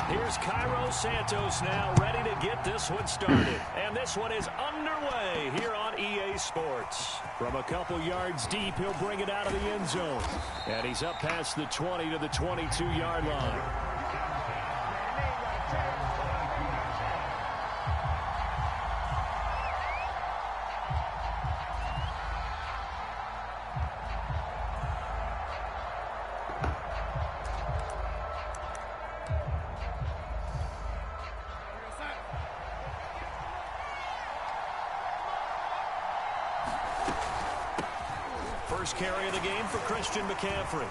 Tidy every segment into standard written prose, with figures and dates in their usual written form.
Here's Cairo Santos now ready to get this one started. And this one is underway here on EA Sports. From a couple yards deep, he'll bring it out of the end zone. And he's up past the 20 to the 22-yard line. Carry of the game for Christian McCaffrey.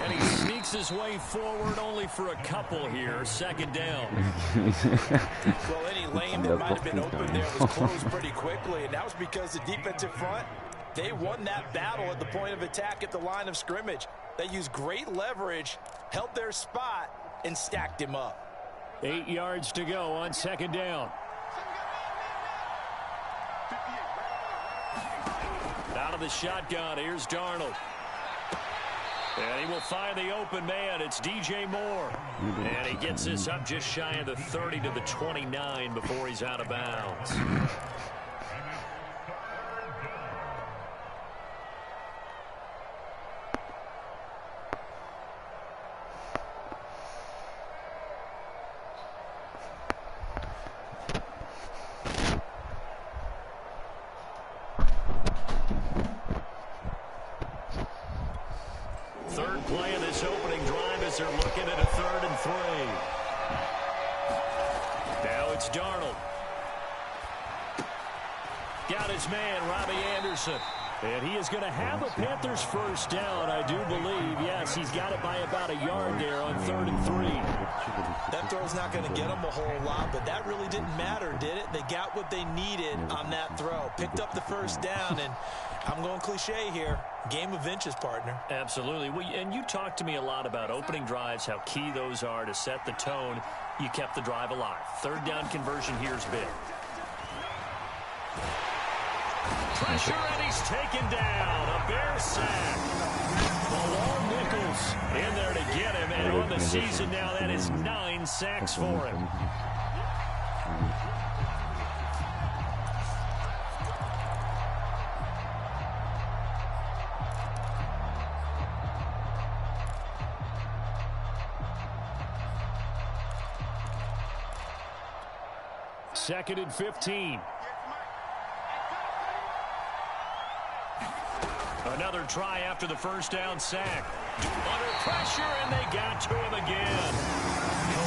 And he sneaks his way forward only for a couple here. Second down. Well, any lane that might have been open there was closed pretty quickly, and that was because the defensive front, they won that battle at the point of attack at the line of scrimmage. They used great leverage, held their spot, and stacked him up. 8 yards to go on second down. Out of the shotgun, here's Darnold. And he will find the open man. It's DJ Moore. And he gets this up just shy of the 30 to the 29 before he's out of bounds. Third play of this opening drive as they're looking at a 3rd and 3. Now it's Darnold. Got his man, Robbie Anderson. And he is going to have a Panthers first down, I do believe. Yes, he's got it by about a yard there on 3rd and 3. That throw's not going to get them a whole lot, but that really didn't matter, did it? They got what they needed on that throw. Picked up the first down, and I'm going cliche here. Game of inches, partner. Absolutely. Well, and you talked to me a lot about opening drives, how key those are to set the tone. You kept the drive alive. 3rd down conversion here's big. Pressure, and he's taken down. A Bear sack. Malone Nichols in there to get him, and on the season now, that is 9 sacks for him. Second and 15. Another try after the first down sack. Under pressure, and they got to him again.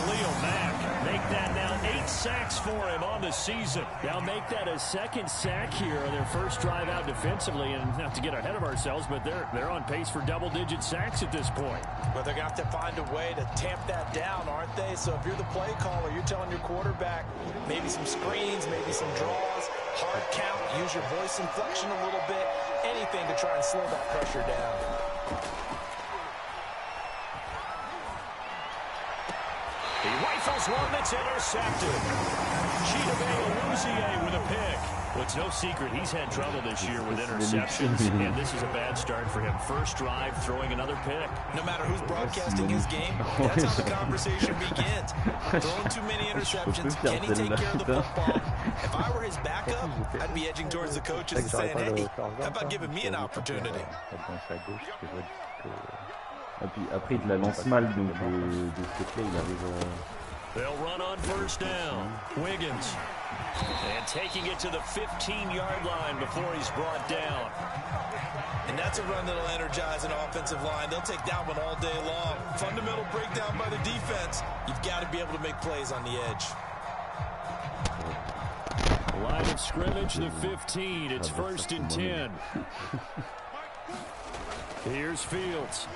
Khalil Mack make that now 8 sacks for him on the season. Now make that a 2nd sack here on their first drive out defensively. And not to get ahead of ourselves, but they're on pace for double-digit sacks at this point. But they're going to have to find a way to tamp that down, aren't they? So if you're the play caller, you're telling your quarterback maybe some screens, maybe some draws, hard count, use your voice inflection a little bit, anything to try and slow that pressure down. He rifles one that's intercepted. Chidobe Awuzie with a pick. Well, it's no secret he's had trouble this year with interceptions, and this is a bad start for him. First drive, throwing another pick. No matter who's broadcasting his game, that's how the conversation begins. Throwing too many interceptions, can he take care of the football? If I were his backup, I'd be edging towards the coaches and saying, hey, how about giving me an opportunity? Après, il la lance mal, donc de ce côté-là, il arrive. They'll run on first down. Wiggins. And taking it to the 15-yard line before he's brought down. And that's a run that'll energize an offensive line. They'll take that one all day long. Fundamental breakdown by the defense. You've got to be able to make plays on the edge. Line of scrimmage, the 15. It's 1st and 10. Here's Fields.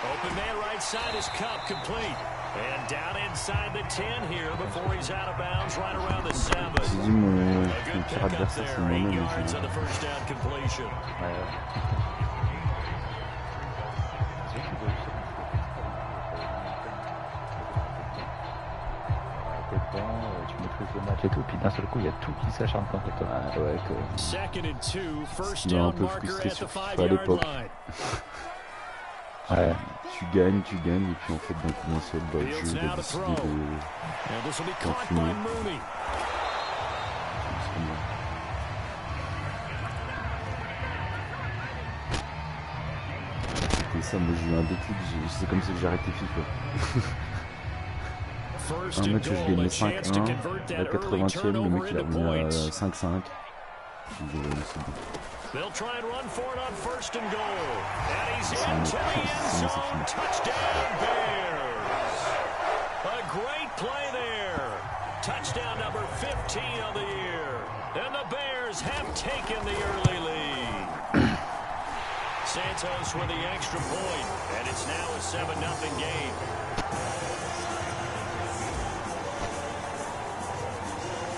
Open man right side is Cup, complete. And down inside the 10 here before he's out of bounds right around the 7. A good pickup there, 8 yards on the first down completion. Second and 2, first down marker at the 5-yard line. Ouais, tu gagnes, et puis en fait d'un coup d'un seul, bah, le jeu a décidé de t'enfumer. Et ça, moi j'ai eu un déclic, c'est comme si j'ai arrêté FIFA. Un match où je gagnais 5-1, à la 80e, le mec il a mis à 5-5. They'll try and run for it on first and goal. And he's into the end zone. Touchdown, Bears. A great play there. Touchdown number 15 of the year. And the Bears have taken the early lead. Santos with the extra point. And it's now a 7-0 game.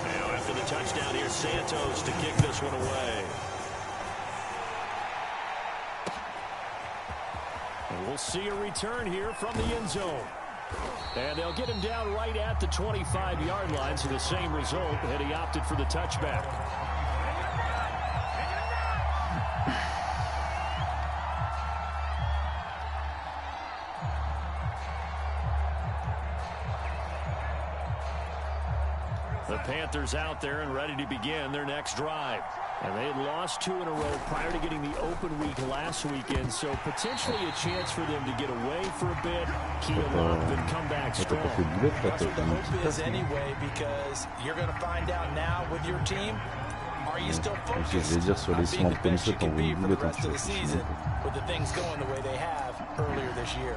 Now after the touchdown here, Santos to kick this one away. We'll see a return here from the end zone. And they'll get him down right at the 25-yard line, so the same result, and he opted for the touchback. The Panthers out there and ready to begin their next drive. And they had lost 2 in a row prior to getting the open week last weekend, so potentially a chance for them to get away for a bit, key them up, and come back strong. That's what the hope is anyway, because you're going to find out now with your team, are you still focused on being the best you can be for the rest of the season with the things going the way they have earlier this year?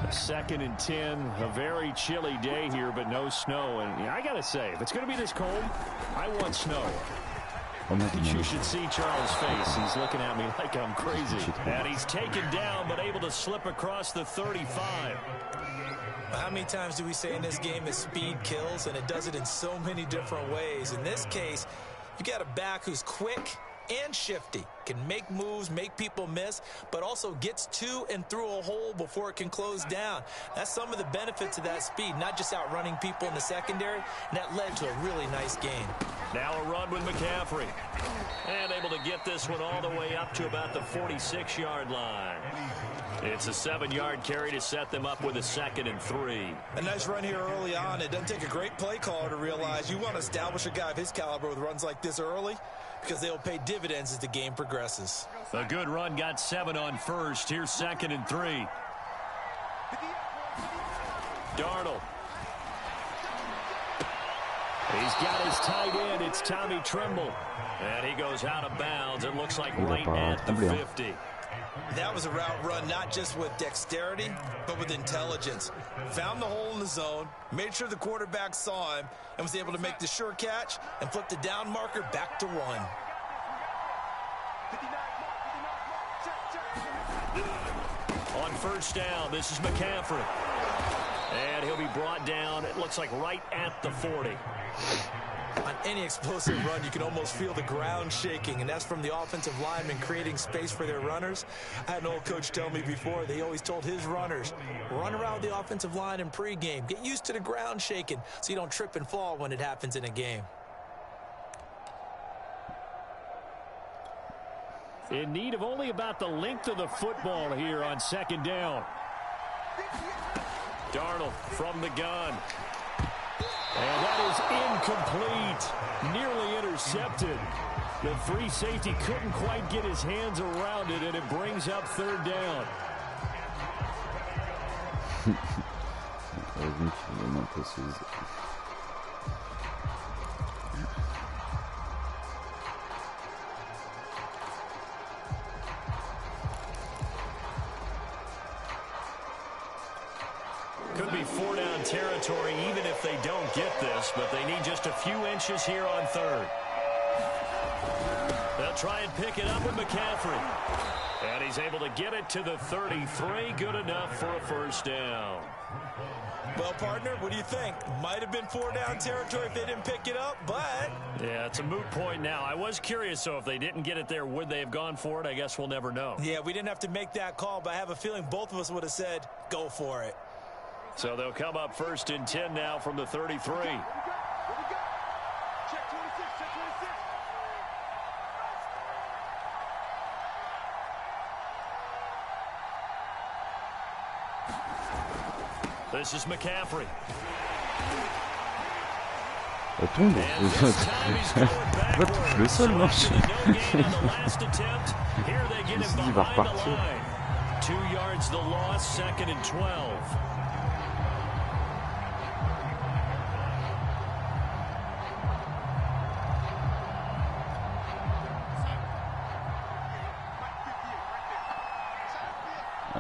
A 2nd and 10, a very chilly day here, but no snow. And I got to say, if it's going to be this cold, I want snow. You should see Charles' face. He's looking at me like I'm crazy. And he's taken down, but able to slip across the 35. How many times do we say in this game that speed kills, and it does it in so many different ways? In this case, you got a back who's quick and shifty, can make moves, make people miss, but also gets to and through a hole before it can close down. That's some of the benefits of that speed, not just outrunning people in the secondary, and that led to a really nice game. Now a run with McCaffrey. And able to get this one all the way up to about the 46-yard line. It's a 7-yard carry to set them up with a 2nd and 3. A nice run here early on. It doesn't take a great play caller to realize you want to establish a guy of his caliber with runs like this early, because they'll pay dividends as the game progresses. A good run, got 7 on first. Here's 2nd and 3. Darnold. He's got his tight end. It's Tommy Tremble. And he goes out of bounds. It looks like right at the 50. That was a route run not just with dexterity, but with intelligence. Found the hole in the zone, made sure the quarterback saw him, and was able to make the sure catch and flip the down marker back to 1. On first down, this is McCaffrey. And he'll be brought down, it looks like right at the 40. On any explosive run, you can almost feel the ground shaking, and that's from the offensive linemen creating space for their runners. I had an old coach tell me before, they always told his runners, run around the offensive line in pregame. Get used to the ground shaking so you don't trip and fall when it happens in a game. In need of only about the length of the football here on 2nd down. Darnold from the gun. And that is incomplete. Nearly intercepted. The free safety couldn't quite get his hands around it, and it brings up 3rd down. Could be 4-down territory even if they don't get this, but they need just a few inches here on 3rd. They'll try and pick it up with McCaffrey. And he's able to get it to the 33. Good enough for a 1st down. Well, partner, what do you think? Might have been 4-down territory if they didn't pick it up, but... Yeah, it's a moot point now. I was curious, so if they didn't get it there, would they have gone for it? I guess we'll never know. Yeah, we didn't have to make that call, but I have a feeling both of us would have said, go for it. So they'll come up 1st and 10 now from the 33. This is McCaffrey. Elle tombe. Va toucher le sol, non? Il va repartir. 2 yards the loss, 2nd and 12.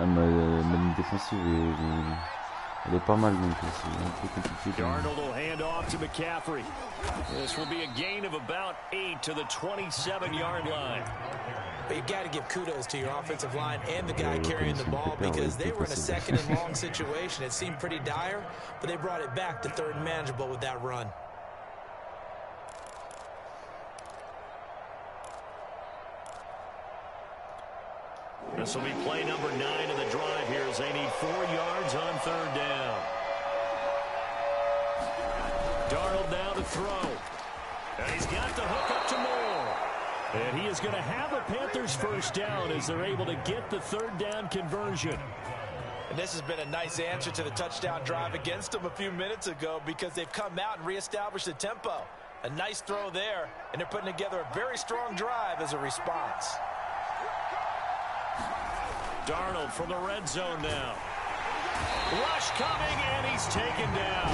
Ma ligne défensive elle est pas mal, donc c'est un peu compliqué. Darnold will hand off to McCaffrey. This will be a gain of about 8 to the 27-yard line. But you've got to give kudos to your offensive line and the guy carrying the ball because they were in a 2nd and long situation. It seemed pretty dire, but they brought it back to 3rd and manageable with that run. This will be play number 9 of the drive here as they need 4 yards on 3rd down. Darnold now to throw. And he's got the hook up to Moore. And he is going to have a Panthers first down as they're able to get the 3rd down conversion. And this has been a nice answer to the touchdown drive against them a few minutes ago because they've come out and reestablished the tempo. A nice throw there, and they're putting together a very strong drive as a response. Darnold from the red zone now. Rush coming, and he's taken down.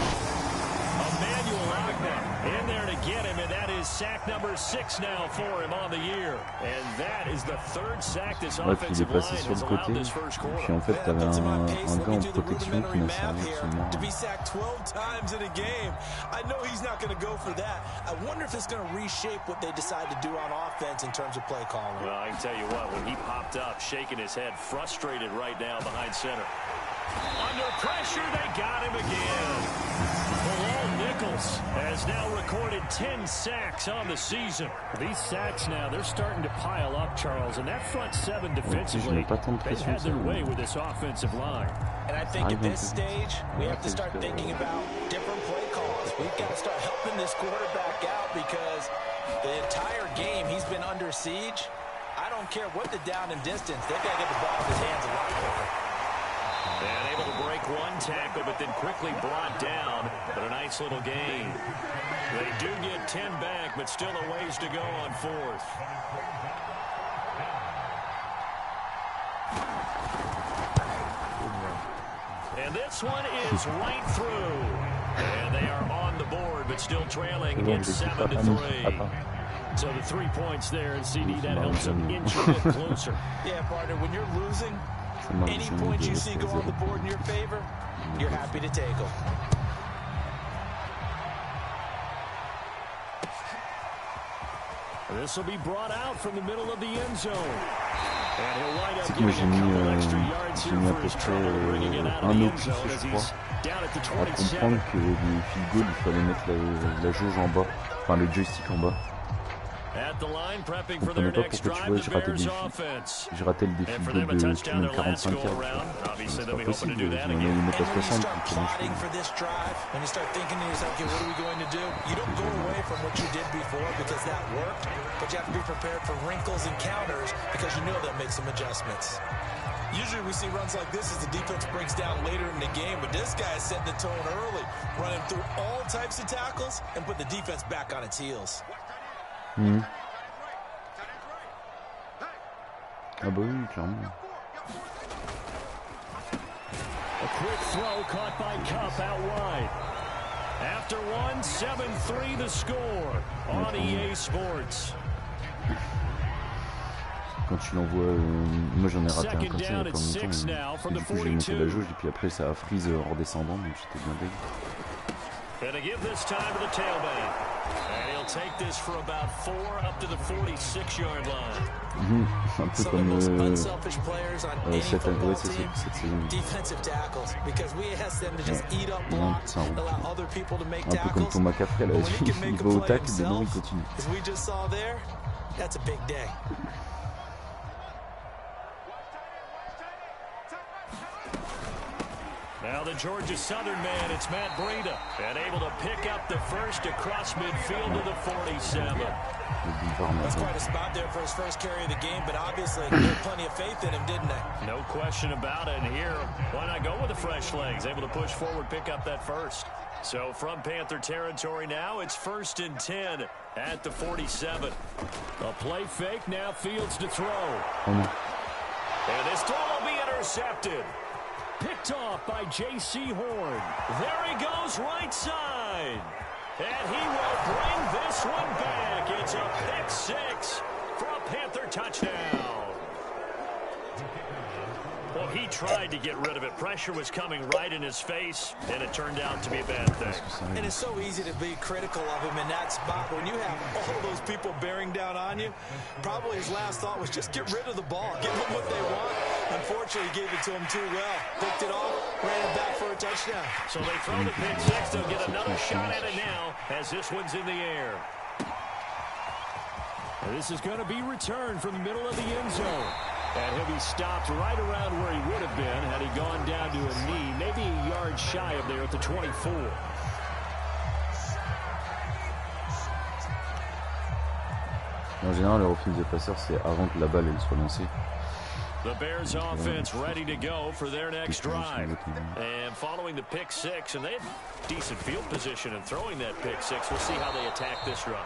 Emmanuel Agba in there to get him, and that is sack number 6 now for him on the year. And that is the 3rd sack this offensive line has allowed this first quarter. Puis en fait, t'avais un gars en protection qui n'a servi absolument. To be sacked 12 times in a game, I know he's not going to go for that. I wonder if it's going to reshape what they decide to do on offense in terms of play calling. Well, I can tell you what, when he popped up, shaking his head, frustrated right now behind center. Under pressure, they got him again. Nichols has now recorded 10 sacks on the season. These sacks now, they're starting to pile up, Charles, and that front 7 defensively, they've had their way with this offensive line. And I think at this stage, we have to start thinking about different play calls. We've got to start helping this quarterback out because the entire game he's been under siege. I don't care what the down and distance, they've got to get the ball in his hands a lot quicker. And able to break one tackle, but then quickly brought down. But a nice little gain. They do get 10 back, but still a ways to go on 4th. And this one is right through. And they are on the board, but still trailing. It's 7-3. So the 3 points there, and CD, that helps them inch a bit closer. Yeah, partner, when you're losing, any points you see go on the board in your favor, you're happy to take them. This will be brought out from the middle of the end zone. And he'll wind up getting a couple extra yards here for his trouble, bringing it out of the end zone as he's down at the 27. À comprendre que le field goal, il fallait mettre la jauge en bas, enfin le joystick en bas. At the line, prepping Je for their comprenais pas next pourquoi tu vois, drive, the Bears offense. j'ai raté le défi And for de them, a touchdown même their last 45 go yards. around. Obviously, C'est they'll pas be hoping to do possible, that on a again. mis mettre à And when you 60. start plotting for this drive, when you start thinking to yourself, okay, what are we going to do? You don't go away from what you did before because that worked, but you have to be prepared for wrinkles and counters because you know they'll make some adjustments. Usually we see runs like this as the defense breaks down later in the game, but this guy is setting the tone early, running through all types of tackles and put the defense back on its heels. Ah bah oui, clairement. A quick throw caught by Cup out wide. After one, 7-3 the score on EA Sports. Quand tu l'envoies, moi j'en ai raté un comme ça il y a pas longtemps. Du coup j'ai monté la jauge et puis après ça a freeze en redescendant, donc j'étais bien deg. Gonna give this time to the tailback. And he'll take this for about 4 up to the 46-yard line. Un peu comme cette année, ouais, c'est cette saison. Un peu comme ton McCaffrey là, il va au tacle, mais non il continue. Now the Georgia Southern man, it's Matt Breida, and able to pick up the first across midfield to the 47. That's quite a spot there for his first carry of the game, but obviously they had plenty of faith in him, didn't they? No question about it. And here, why not go with the fresh legs? Able to push forward, pick up that first. So from Panther territory now, it's 1st and 10 at the 47. A play fake, now Fields to throw. And this throw will be intercepted. Picked off by J.C. Horn. There he goes, right side. And he will bring this one back. It's a pick six for a Panther touchdown. Well, he tried to get rid of it. Pressure was coming right in his face, and it turned out to be a bad thing. And it's so easy to be critical of him in that spot. When you have all those people bearing down on you, probably his last thought was just get rid of the ball. Give them what they want. Unfortunately, he gave it to him too well. Picked it off, ran it back for a touchdown. So they throw the pick six. They'll get another shot at it now as this one's in the air. And this is going to be returned from the middle of the end zone. And he'll be stopped right around where he would have been had he gone down to a knee, maybe a yard shy of there at the 24. En général, le refil de passeur, c'est avant que la balle elle soit lancée. The Bears offense ready to go for their next drive. And following the pick six, and they have decent field position in throwing that pick six. We'll see how they attack this drive.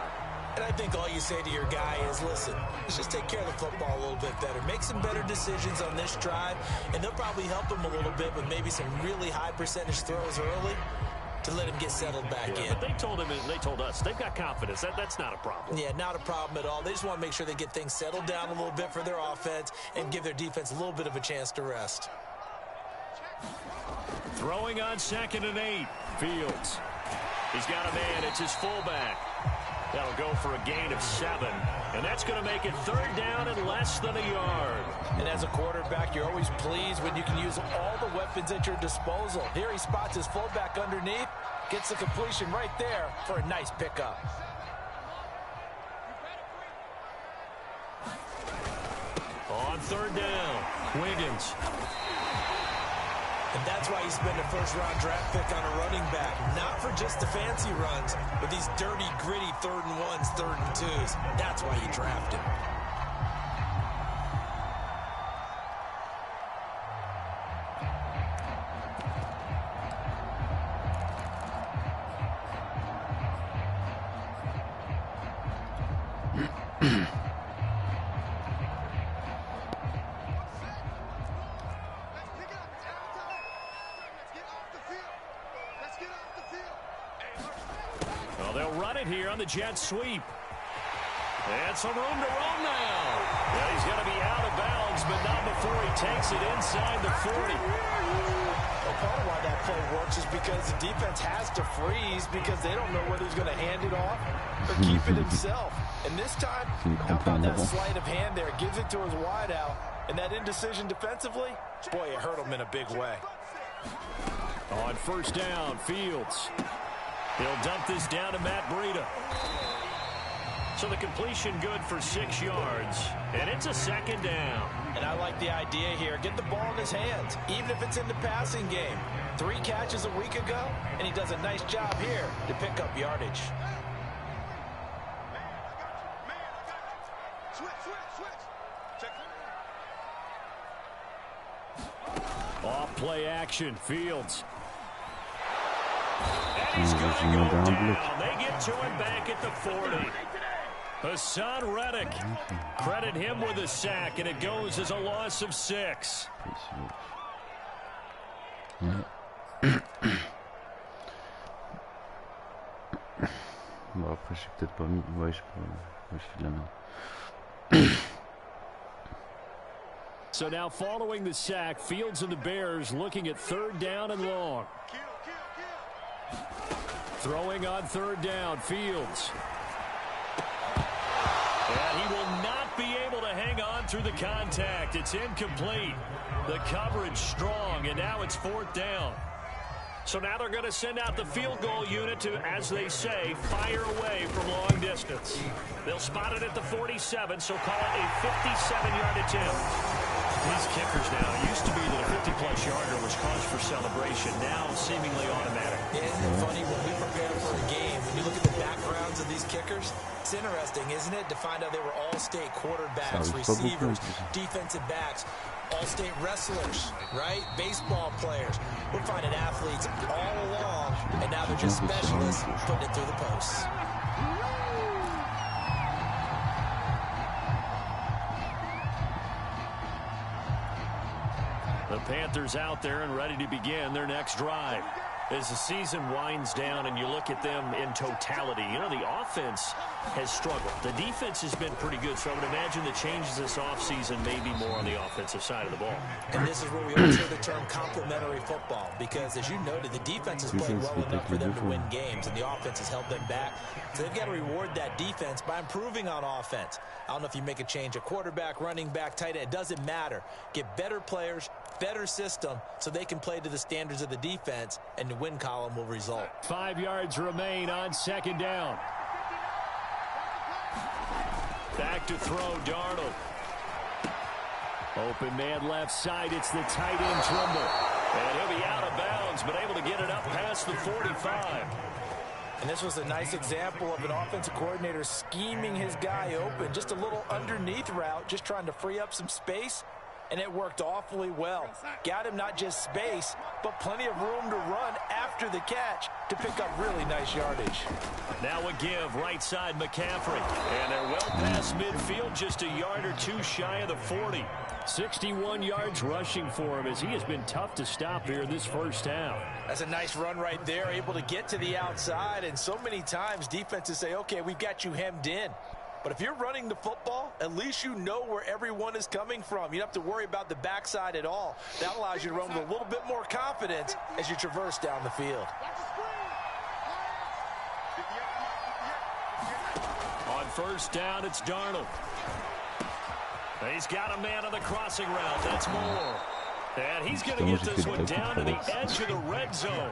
And I think all you say to your guy is, listen, let's just take care of the football a little bit better. Make some better decisions on this drive, and they'll probably help him a little bit with maybe some really high percentage throws early to let him get settled back in. But they told him, and they told us, they've got confidence. That's not a problem. Yeah, not a problem at all. They just want to make sure they get things settled down a little bit for their offense and give their defense a little bit of a chance to rest. Throwing on 2nd and 8. Fields. He's got a man. It's his fullback. That'll go for a gain of 7. And that's going to make it 3rd down and less than a yard. And as a quarterback, you're always pleased when you can use all the weapons at your disposal. Here he spots his fullback underneath, gets the completion right there for a nice pickup. On 3rd down, Wiggins. And that's why you spend a first-round draft pick on a running back. Not for just the fancy runs, but these dirty, gritty 3rd and 1s, 3rd and 2s. That's why you draft him. Here on the jet sweep. And some room to roam now. Well, he's going to be out of bounds, but not before he takes it inside the 40. Well, part of why that play works is because the defense has to freeze because they don't know whether he's going to hand it off or keep it himself. And this time, how about that sleight of hand there? Gives it to his wideout. And that indecision defensively, boy, it hurt him in a big way. On 1st down, Fields. He'll dump this down to Matt Breida. So the completion good for 6 yards. And it's a 2nd down. And I like the idea here. Get the ball in his hands, even if it's in the passing game. 3 catches a week ago, and he does a nice job here to pick up yardage. Off play action, Fields. And he's going to go down. They get to him back at the 40. Hassan Reddick. Credit him with a sack, and it goes as a loss of 6. Bon, après, je suis peut-être pas mis. Ouais, je fais de la merde. So now following the sack, Fields and the Bears looking at 3rd down and long. Throwing on 3rd down, Fields. And he will not be able to hang on through the contact. It's incomplete. The coverage strong, and now it's 4th down. So now they're going to send out the field goal unit to, as they say, fire away from long distance. They'll spot it at the 47, so call it a 57-yard attempt. These kickers now, it used to be that a 50-plus yarder was cause for celebration, now seemingly automatic. Isn't it funny when we prepare for a game, when you look at the backgrounds of these kickers, it's interesting, isn't it, to find out they were all-state quarterbacks, receivers, defensive backs, all-state wrestlers, right? Baseball players. We're finding athletes all along, and now they're just specialists putting it through the posts. The Panthers out there and ready to begin their next drive. As the season winds down and you look at them in totality, you know, the offense has struggled. The defense has been pretty good, so I would imagine the changes this offseason may be more on the offensive side of the ball. And this is where we always hear the term complementary football, because as you noted, the defense has played well enough for them to win games, and the offense has held them back. So they've got to reward that defense by improving on offense. I don't know if you make a change, a quarterback, running back, tight end, it doesn't matter. Get better players, better system, so they can play to the standards of the defense, and the win column will result. 5 yards remain on second down. Back to throw, Darnold. Open man left side, it's the tight end Trimble. And he'll be out of bounds, but able to get it up past the 45. And this was a nice example of an offensive coordinator scheming his guy open. Just a little underneath route, just trying to free up some space. And it worked awfully well. Got him not just space, but plenty of room to run after the catch to pick up really nice yardage. Now a give, right side McCaffrey. And they're well past midfield, just a yard or two shy of the 40. 61 yards rushing for him as he has been tough to stop here this first half. That's a nice run right there, able to get to the outside. And so many times defenses say, okay, we've got you hemmed in. But if you're running the football, at least you know where everyone is coming from. You don't have to worry about the backside at all. That allows you to run with a little bit more confidence as you traverse down the field. On first down, it's Darnold. He's got a man on the crossing route. That's Moore. And he's going to get this one down to the edge of the red zone.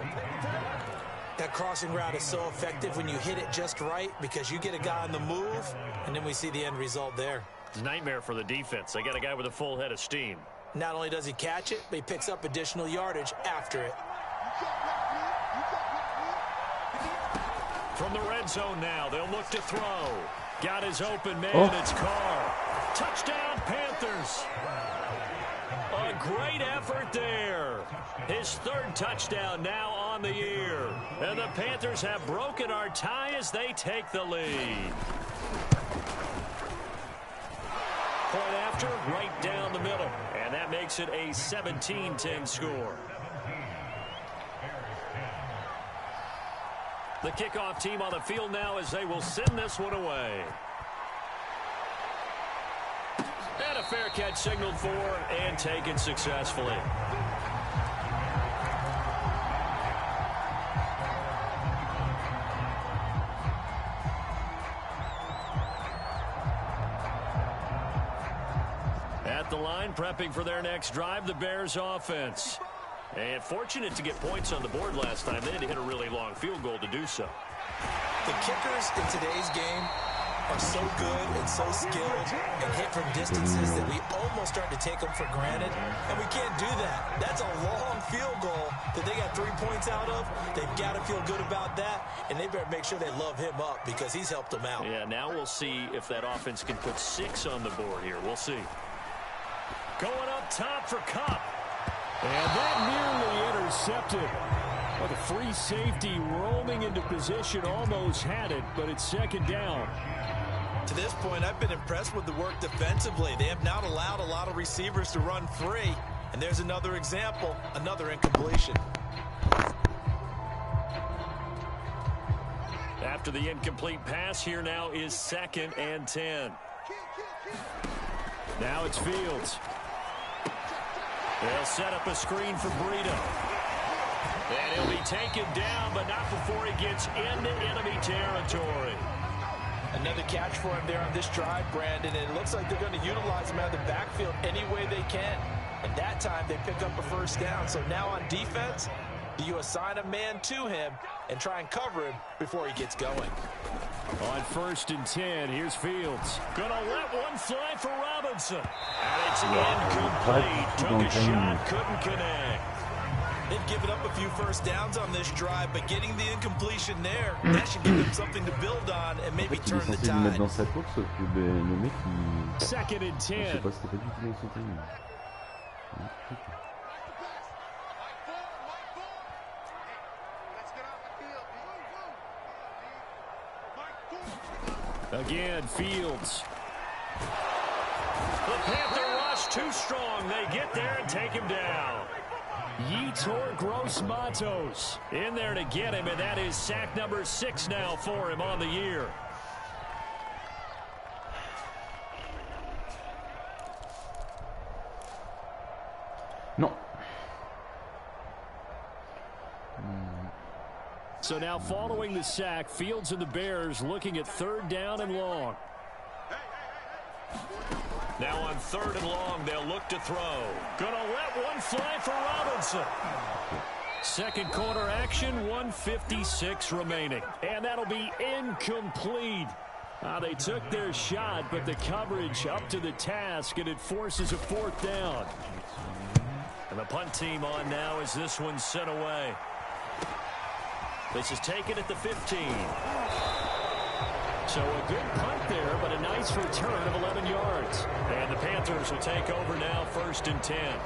That crossing route is so effective when you hit it just right, because you get a guy on the move, and then we see the end result there. It's a nightmare for the defense. They got a guy with a full head of steam. Not only does he catch it, but he picks up additional yardage after it. From the red zone now, they'll look to throw. Got his open man, It's Carr. Touchdown, Panthers. A great effort there. His third touchdown now on the year. And the Panthers have broken our tie as they take the lead. Point after, right down the middle. And that makes it a 17-10 score. The kickoff team on the field now as they will send this one away. And a fair catch signaled for and taken successfully. At the line, prepping for their next drive, the Bears offense. And fortunate to get points on the board last time. They had to hit a really long field goal to do so. The kickers in today's game are so good and so skilled and hit from distances that we almost start to take them for granted. And we can't do that. That's a long field goal that they got 3 points out of. They've got to feel good about that. And they better make sure they love him up because he's helped them out. Yeah, now we'll see if that offense can put 6 on the board here. We'll see. Going up top for Kupp. And that nearly intercepted. Well, the free safety roaming into position almost had it, but it's second down. To this point, I've been impressed with the work defensively. They have not allowed a lot of receivers to run free. And there's another example, another incompletion. After the incomplete pass, here now is 2nd and 10. Now it's Fields. They'll set up a screen for Breida. And he'll be taken down, but not before he gets into enemy territory. Another catch for him there on this drive, Brandon, and it looks like they're going to utilize him out of the backfield any way they can. And that time they pick up a first down. So now on defense, Do you assign a man to him and try and cover him before he gets going? On 1st and 10, here's Fields. Gonna let one fly for Robinson. And it's incomplete. Took a shot, couldn't connect. They've given up a few first downs on this drive, but getting the incompletion there, that should give them something to build on and maybe turn the tide. Dans sa course, sauf que le mec, il... 2nd and 10. Je sais pas, c'était pas du tout dans son timing. Again, Fields. The Panther rush too strong. They get there and take him down. Yetur Gross-Matos in there to get him, and that is sack number 6 now for him on the year. Non. So now following the sack, Fields and the Bears looking at 3rd down and long. Now on 3rd and long, they'll look to throw. Gonna let one fly for Robinson. 2nd quarter action, 1:56 remaining. And that'll be incomplete. They took their shot, but the coverage up to the task, and it forces a 4th down. And the punt team on now as this one's sent away. This is taken at the 15. So a good punt there, but a nice return of 11 yards. And the Panthers will take over now, 1st and 10.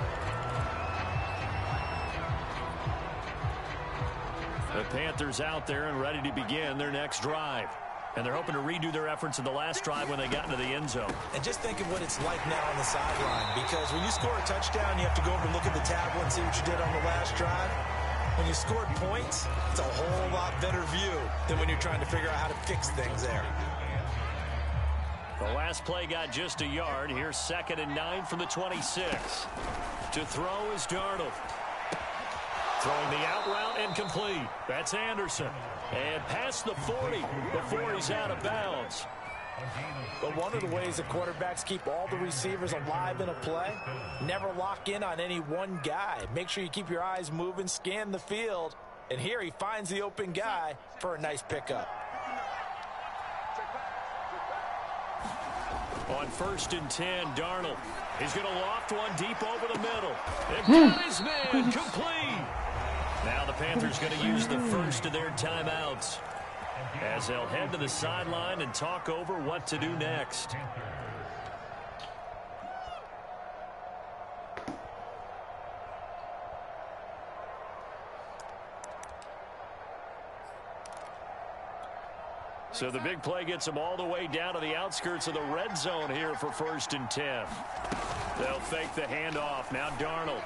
The Panthers out there and ready to begin their next drive. And they're hoping to redo their efforts in the last drive when they got into the end zone. And just think of what it's like now on the sideline, because when you score a touchdown, you have to go over and look at the tablet and see what you did on the last drive. When you scored points, it's a whole lot better view than when you're trying to figure out how to fix things there. The last play got just a yard. Here's 2nd and 9 from the 26. To throw is Darnold. Throwing the out route incomplete. That's Anderson. And past the 40 before he's out of bounds. But one of the ways that quarterbacks keep all the receivers alive in a play, never lock in on any one guy. Make sure you keep your eyes moving, scan the field, and here he finds the open guy for a nice pickup. On 1st and 10, Darnold. He's going to loft one deep over the middle. And got his man complete. Now the Panthers going to use the first of their timeouts, as they'll head to the sideline and talk over what to do next. So the big play gets them all the way down to the outskirts of the red zone here for 1st and 10. They'll fake the handoff. Now Darnold.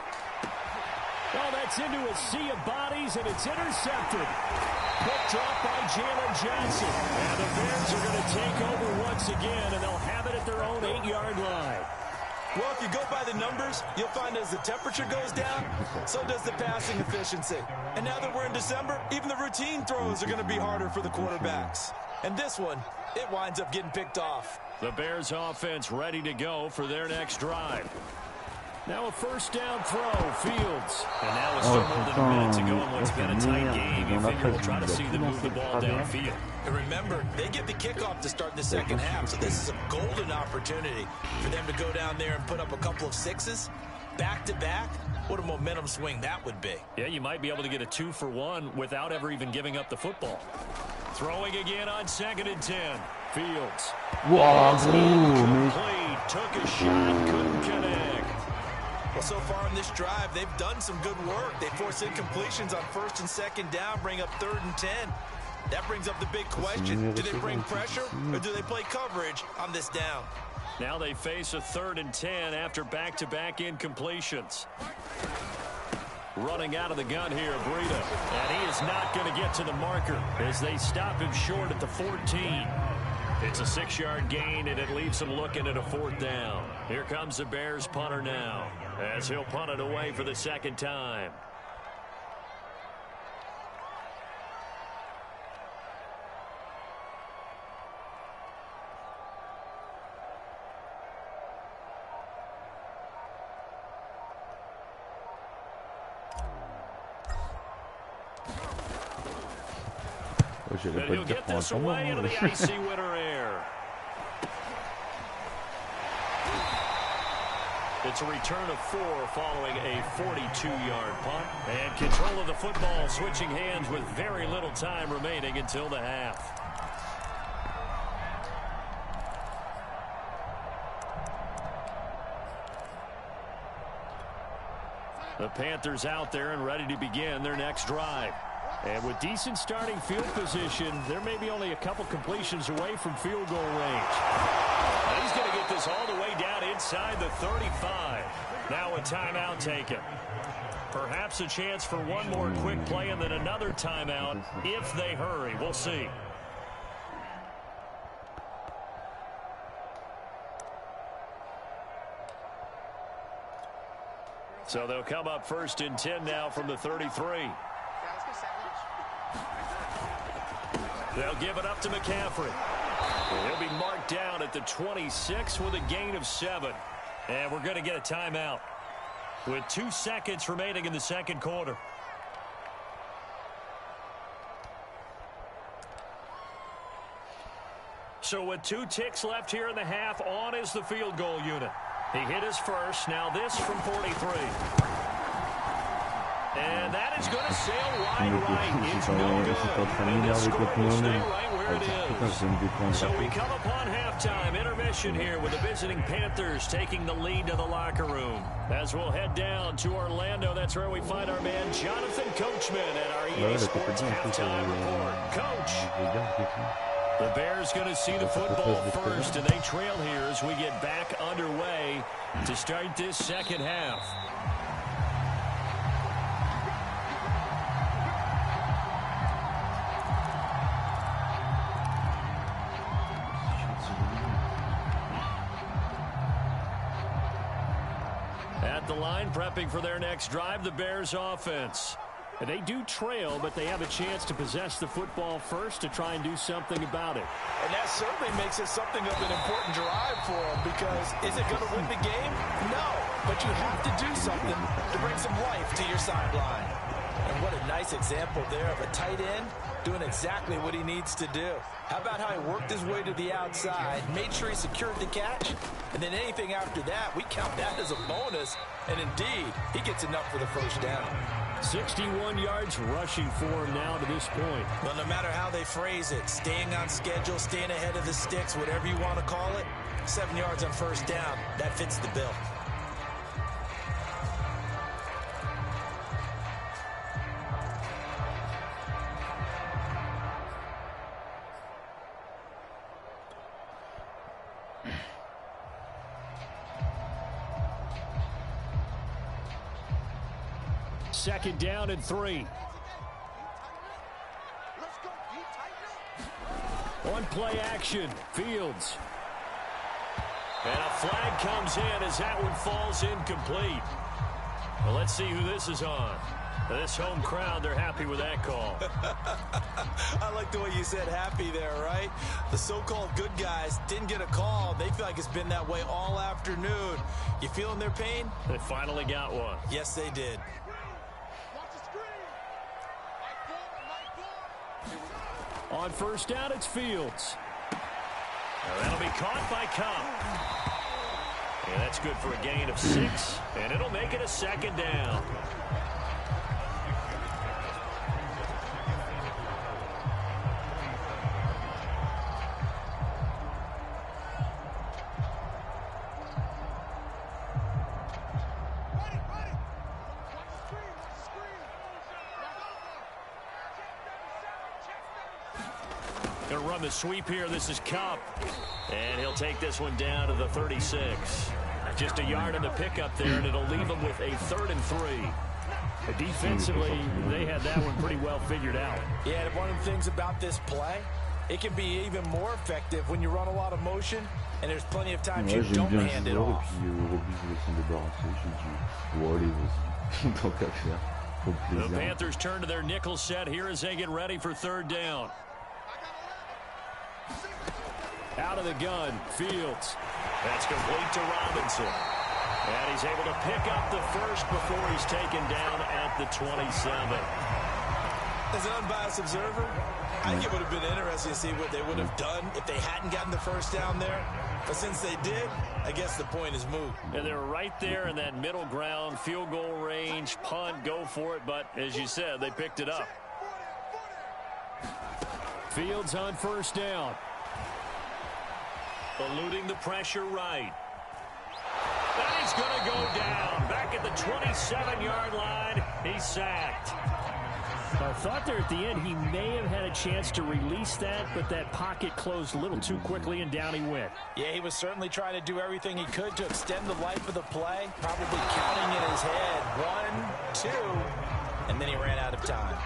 Oh, that's into a sea of bodies, and it's intercepted. Picked off by Jalen Johnson. And the Bears are going to take over once again, and they'll have it at their own 8-yard line. Well, if you go by the numbers, you'll find as the temperature goes down, so does the passing efficiency. And now that we're in December, even the routine throws are going to be harder for the quarterbacks. And this one, it winds up getting picked off. The Bears offense ready to go for their next drive. Now a 1st down throw, Fields. And now it's still more than a minute to go in what's been a tight game. You figure we'll try to see them move the ball downfield. And remember, they get the kickoff to start the second half, so this is a golden opportunity for them to go down there and put up a couple of sixes. Back-to-back, what a momentum swing that would be. Yeah, you might be able to get a 2-for-1 without ever even giving up the football. Throwing again on 2nd and 10. Fields. Wow, Took a shot, couldn't connect. Well, so far in this drive, they've done some good work. They force incompletions on 1st and 2nd down, bring up 3rd and 10. That brings up the big question. Do they bring pressure or do they play coverage on this down? Now they face a 3rd and 10 after back-to-back incompletions. Running out of the gun here, Breida. And he is not going to get to the marker as they stop him short at the 14. It's a 6-yard gain, and it leaves him looking at a 4th down. Here comes the Bears punter now, as he'll punt it away for the 2nd time. And he'll get this away into the icy winter air. It's a return of 4 following a 42-yard punt. And control of the football switching hands with very little time remaining until the half. The Panthers out there and ready to begin their next drive. And with decent starting field position, there may be only a couple completions away from field goal range. And he's going to get this all the way down inside the 35. Now a timeout taken. Perhaps a chance for one more quick play and then another timeout if they hurry. We'll see. So they'll come up 1st and 10 now from the 33. They'll give it up to McCaffrey. He'll be marked down at the 26 with a gain of 7. And we're going to get a timeout with 2 seconds remaining in the second quarter. So with 2 ticks left here in the half, on is the field goal unit. He hit his first. Now this from 43. And that is going to sail right. It's no good. And this score will stay right where it is. So we come upon halftime intermission here with the visiting Panthers taking the lead to the locker room. As we'll head down to Orlando, that's where we find our man Jonathan Coachman at our EA Sports halftime report. Coach. The Bears going to see the football first, and they trail here as we get back underway to start this second half. At the line, prepping for their next drive, the Bears offense. They do trail, but they have a chance to possess the football first to try and do something about it. And that certainly makes it something of an important drive for them, because is it going to win the game? No, but you have to do something to bring some life to your sideline. And what a nice example there of a tight end doing exactly what he needs to do. How about how he worked his way to the outside, made sure he secured the catch, and then anything after that, we count that as a bonus. And indeed, he gets enough for the first down. 61 yards rushing for him now to this point. Well, no matter how they phrase it, staying on schedule, staying ahead of the sticks, whatever you want to call it, 7 yards on first down, that fits the bill. Second down and 3. On play action, Fields. And a flag comes in as that one falls incomplete. Well, let's see who this is on. This home crowd, they're happy with that call. I like the way you said happy there, right? The so-called good guys didn't get a call. They feel like it's been that way all afternoon. You feeling their pain? They finally got one. Yes, they did. On first down, it's Fields. Now that'll be caught by Cobb. And that's good for a gain of 6, and it'll make it a second down. Going to run the sweep here. This is Cup. And he'll take this one down to the 36. Just a yard in the pickup there, and it'll leave him with a 3rd and 3. Defensively, they had that one pretty well figured out. Yeah, and one of the things about this play, it can be even more effective when you run a lot of motion, and there's plenty of times you don't hand it off. The Panthers turn to their nickel set here as they get ready for 3rd down. Out of the gun, Fields. That's complete to Robinson. And he's able to pick up the first before he's taken down at the 27. As an unbiased observer, I think it would have been interesting to see what they would have done if they hadn't gotten the first down there. But since they did, I guess the point is moot. And they were right there in that middle ground, field goal range, punt, go for it. But as you said, they picked it up. Fields on first down. Eluding the pressure right. And he's going to go down. Back at the 27-yard line, he's sacked. I thought there at the end he may have had a chance to release that, but that pocket closed a little too quickly, and down he went. Yeah, he was certainly trying to do everything he could to extend the life of the play, probably counting in his head 1, 2, and then he ran out of time.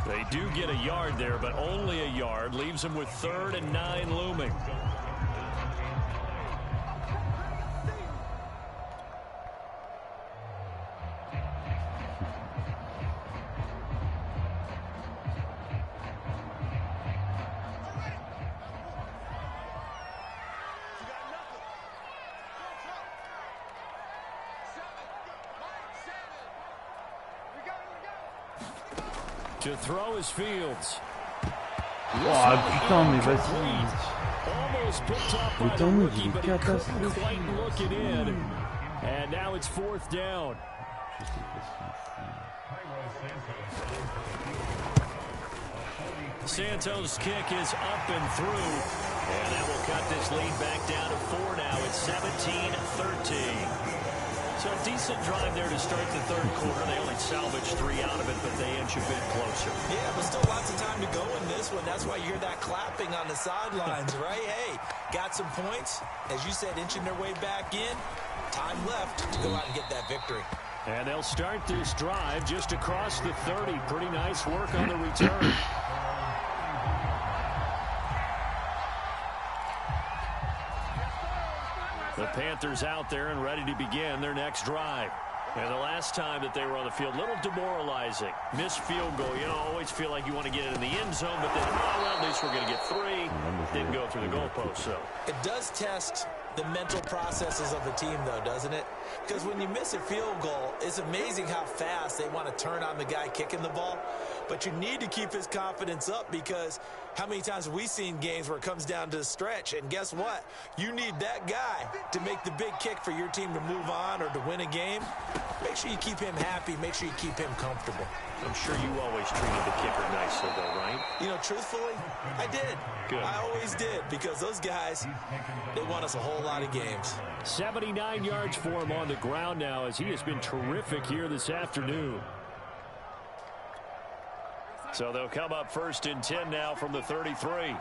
They do get a yard there, but only a yard. Leaves him with 3rd and 9 looming. To throw his Fields. Oh putain, mais vas-y. Almost picked up by the rookie, but he couldn't quite look it in. And now it's 4th down. Santos' kick is up and through. And that will cut this lead back down to 4 now. It's 17-13. So a decent drive there to start the 3rd quarter. They only salvaged 3 out of it, but they inch a bit closer. Yeah, but still lots of time to go in this one. That's why you hear that clapping on the sidelines, right? Hey, got some points. As you said, inching their way back in. Time left to go out and get that victory. And they'll start this drive just across the 30. Pretty nice work on the return. The Panthers out there and ready to begin their next drive. And the last time that they were on the field, a little demoralizing. Missed field goal. You know, always feel like you want to get it in the end zone, but then, oh, well, at least we're going to get 3. Didn't go through the goalpost, so. It does test the mental processes of the team, though, doesn't it? Because when you miss a field goal, it's amazing how fast they want to turn on the guy kicking the ball. But you need to keep his confidence up, because how many times have we seen games where it comes down to the stretch? And guess what? You need that guy to make the big kick for your team to move on or to win a game. Make sure you keep him happy. Make sure you keep him comfortable. I'm sure you always treated the kicker nicely, though, right? You know, truthfully, I did. Good. I always did, because those guys, they won us a whole lot of games. 79 yards for him on the ground now, as he has been terrific here this afternoon. So they'll come up 1st and 10 now from the 33.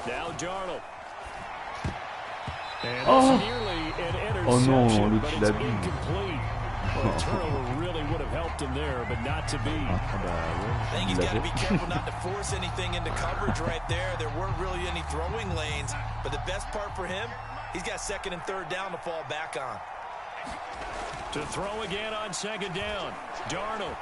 Now Darnold. And it's nearly an interception, but it's incomplete. Well, a turnover really would have helped him there, but not to be. I think he's got to be careful not to force anything into coverage right there. There weren't really any throwing lanes, but the best part for him, he's got 2nd and 3rd down to fall back on. To throw again on 2nd down. Darnold.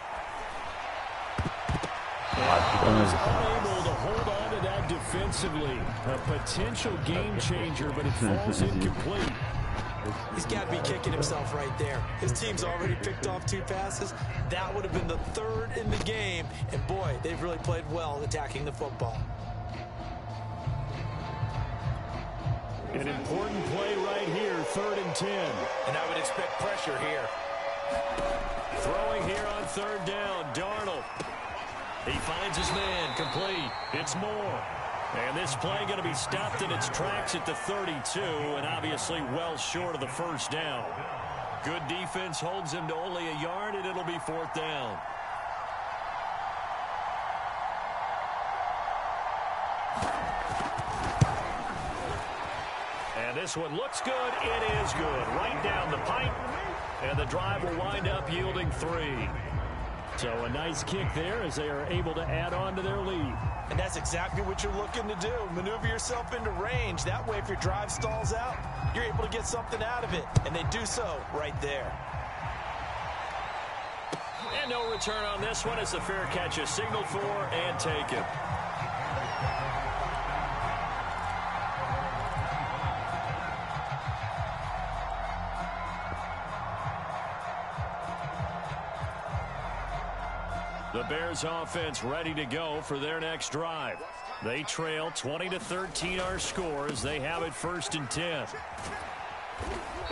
Was unable to hold on to that defensively. A potential game changer, but it falls incomplete. He's got to be kicking himself right there. His team's already picked off 2 passes. That would have been the 3rd in the game. And boy, they've really played well attacking the football. An important play right here, 3rd and 10. And I would expect pressure here. Throwing here on 3rd down, Darnold. He finds his man, complete. It's Moore. And this play going to be stopped in its tracks at the 32, and obviously well short of the 1st down. Good defense holds him to only a yard, and it'll be 4th down. And this one looks good. It is good. Right down the pipe. And the drive will wind up yielding 3. So a nice kick there as they are able to add on to their lead. And that's exactly what you're looking to do. Maneuver yourself into range. That way, if your drive stalls out, you're able to get something out of it. And they do so right there. And no return on this one as the fair catch is signaled for and taken. The Bears offense ready to go for their next drive. They trail 20-13 our score as they have it 1st and 10.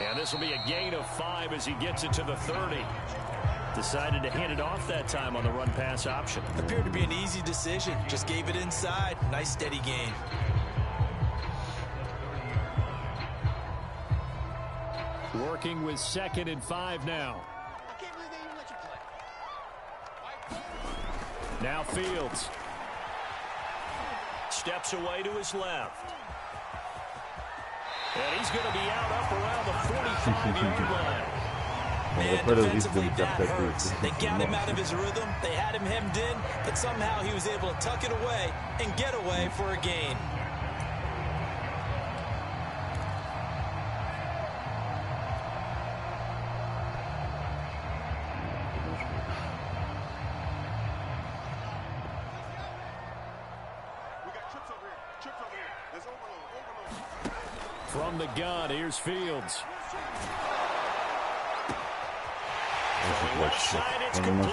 And this will be a gain of 5 as he gets it to the 30. Decided to hand it off that time on the run-pass option. Appeared to be an easy decision. Just gave it inside. Nice steady gain. Working with 2nd and 5 now. Now Fields. Steps away to his left. And he's going to be out up around the 45-yard line. Man, defensively, that hurts. They got him out of his rhythm. They had him hemmed in, but somehow he was able to tuck it away and get away for a gain. From the gun, here's Fields. Left side, it's complete.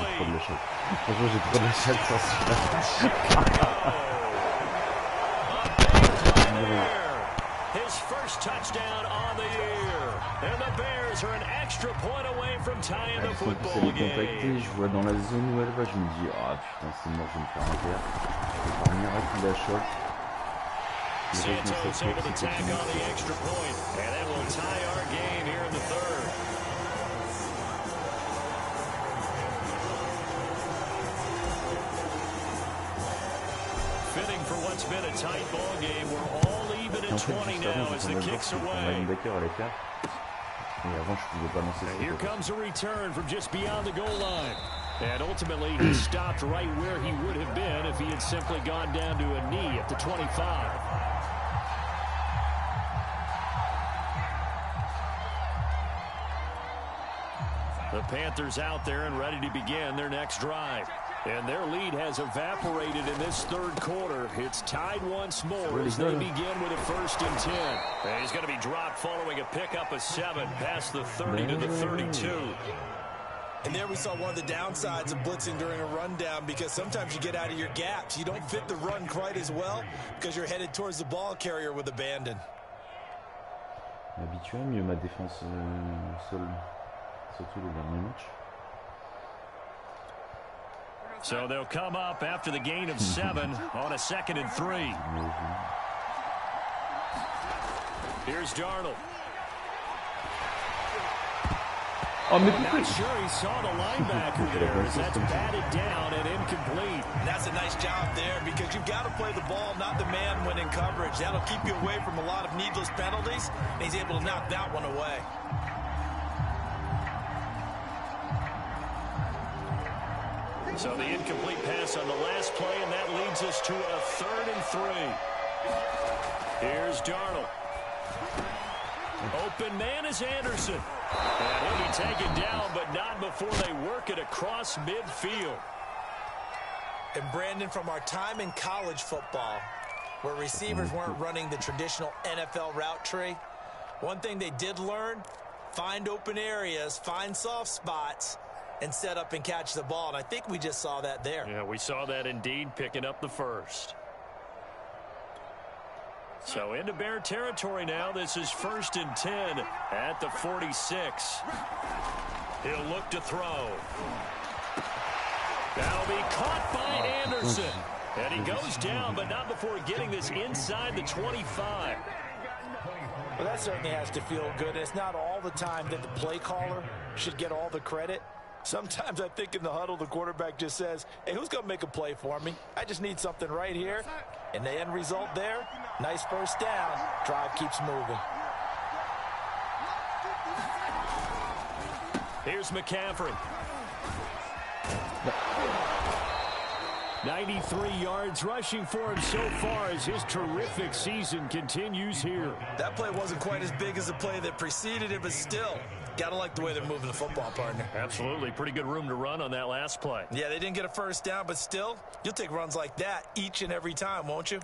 His first touchdown on the year. And the Bears are an extra point away from tying the football game. Je vois dans la zone où elle va, je me dis, ah putain, c'est mort, je vais me faire un verre. Et par miracle, il la chope. Santos able to tack on the extra point, and that will tie our game here in the 3rd. Fitting for what's been a tight ball game. We're all even at 20 now as the kicks away. And here comes a return from just beyond the goal line. And ultimately, he stopped right where he would have been if he had simply gone down to a knee at the 25. The Panthers out there and ready to begin their next drive. And their lead has evaporated in this 3rd quarter. It's tied once more as they begin with a 1st and 10. And he's going to be dropped following a pickup of 7 past the 30 to the 32. And there we saw one of the downsides of blitzing during a rundown, because sometimes you get out of your gaps. You don't fit the run quite as well because you're headed towards the ball carrier with abandon. Habitué, mieux ma défense sol. Surtout le dernier match. So they'll come up after the gain of 7 on a 2nd and 3. Here's Darnold. Oh, mais I'm not sure he saw the linebacker there as that's batted down and incomplete. That's a nice job there, because you've got to play the ball, not the man when in coverage. That'll keep you away from a lot of needless penalties, and he's able to knock that one away. So the incomplete pass on the last play, and that leads us to a 3rd and 3. Here's Darnold. Open man is Anderson. And he'll be taken down, but not before they work it across midfield. And Brandon, from our time in college football, where receivers weren't running the traditional NFL route tree, one thing they did learn, find open areas, find soft spots, and set up and catch the ball. And I think we just saw that there. Yeah, we saw that indeed, picking up the 1st. So into Bear territory now. This is 1st and 10 at the 46. He'll look to throw. That'll be caught by Anderson. And he goes down, but not before getting this inside the 25. Well, that certainly has to feel good. It's not all the time that the play caller should get all the credit. Sometimes I think in the huddle, the quarterback just says, hey, who's going to make a play for me? I just need something right here. And the end result there, nice 1st down. Drive keeps moving. Here's McCaffrey. 93 yards rushing for him so far as his terrific season continues here. That play wasn't quite as big as the play that preceded it, but still, got to like the way they're moving the football, partner. Absolutely. Pretty good room to run on that last play. Yeah, they didn't get a 1st down, but still, you'll take runs like that each and every time, won't you?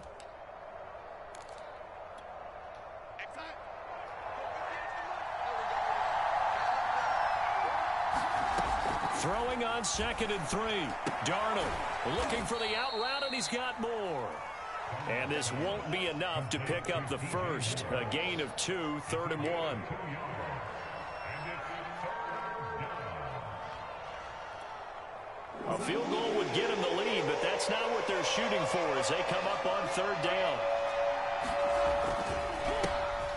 Throwing on 2nd and 3. Darnold looking for the out route, and he's got more. And this won't be enough to pick up the first. A gain of 2, 3rd and 1. A field goal would get him the lead, but that's not what they're shooting for as they come up on 3rd down.